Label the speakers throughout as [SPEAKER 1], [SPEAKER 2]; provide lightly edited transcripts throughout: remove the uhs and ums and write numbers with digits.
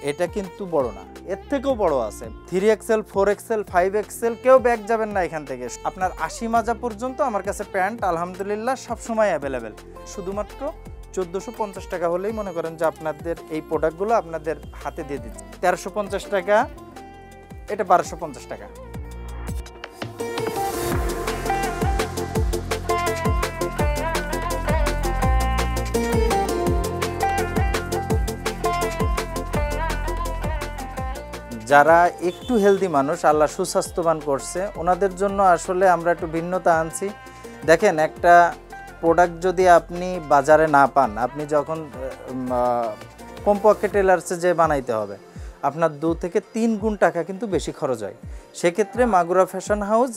[SPEAKER 1] এটা কিন্তু বড় না, এর থেকেও বড় আছে। 3XL 4XL 5XL কেউ ব্যাগ যাবেন না এখান থেকে। আপনার 80 মাজা পর্যন্ত আমার কাছে প্যান্ট আলহামদুলিল্লাহ সবসময় অ্যাভেলেবেল। শুধুমাত্র 1450 টাকা হলেই মনে করেন যে আপনাদের এই প্রোডাক্টগুলো আপনাদের হাতে দিয়ে দিচ্ছি। 1350 টাকা, এটা 1250 টাকা। যারা একটু হেলদি মানুষ, আল্লাহ সুস্বাস্থ্যবান করছে, ওনাদের জন্য আসলে আমরা একটু ভিন্নতা আনছি। দেখেন, একটা প্রোডাক্ট যদি আপনি বাজারে না পান, আপনি যখন কমপক্ষে টেলার্সে যে বানাইতে হবে, আপনার 2 থেকে 3 গুণ টাকা কিন্তু বেশি খরচ হয়। সেক্ষেত্রে মাগুরা ফ্যাশন হাউস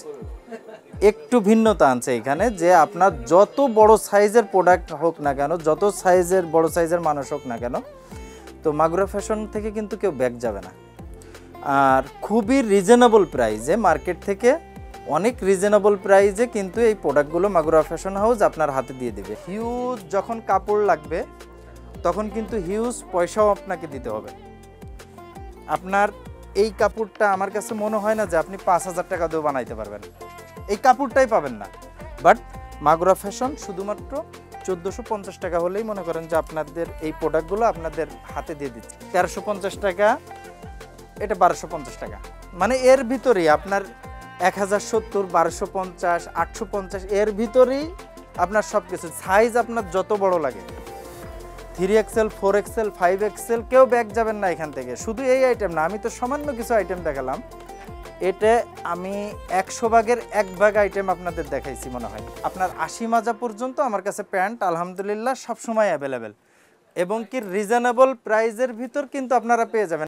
[SPEAKER 1] একটু ভিন্নতা আনছে এখানে, যে আপনার যত বড় সাইজের প্রোডাক্ট হোক না কেন, যত সাইজের বড় সাইজের মানুষ হোক না কেন, তো মাগুরা ফ্যাশন থেকে কিন্তু কেউ ব্যাক যাবে না। আর খুবই রিজনেবল প্রাইসে, মার্কেট থেকে অনেক রিজনেবল প্রাইসে কিন্তু এই প্রোডাক্টগুলো মাগুরা ফ্যাশন হাউস আপনার হাতে দিয়ে দেবে। হিউজ যখন কাপড় লাগবে তখন কিন্তু হিউজ পয়সাও আপনাকে দিতে হবে। আপনার এই কাপড়টা আমার কাছে মনে হয় না যে আপনি 5000 টাকা দিয়েও বানাইতে পারবেন, এই কাপড়টাই পাবেন না। বাট মাগুরা ফ্যাশন শুধুমাত্র 1450 টাকা হলেই মনে করেন যে আপনাদের এই প্রোডাক্টগুলো আপনাদের হাতে দিয়ে দিচ্ছে। 1350 টাকা, এটা 1250 টাকা। মানে এর ভিতরেই আপনার 1070, 1250, 850 এর ভিতরেই আপনার সব কিছু। সাইজ আপনার যত বড় লাগে, 3XL 4XL 5XL কেউ ব্যাগ যাবেন না এখান থেকে। শুধু এই আইটেম না, আমি তো সামান্য কিছু আইটেম দেখালাম, এটা আমি 100 ভাগের 1 ভাগ আইটেম আপনাদের দেখাইছি মনে হয়। আপনার 80 মাজা পর্যন্ত আমার কাছে প্যান্ট আলহামদুলিল্লাহ সবসময় অ্যাভেলেবেল, এবং কি রিজনেবল প্রাইসের ভিতর কিন্তু আপনারা পেয়ে যাবেন।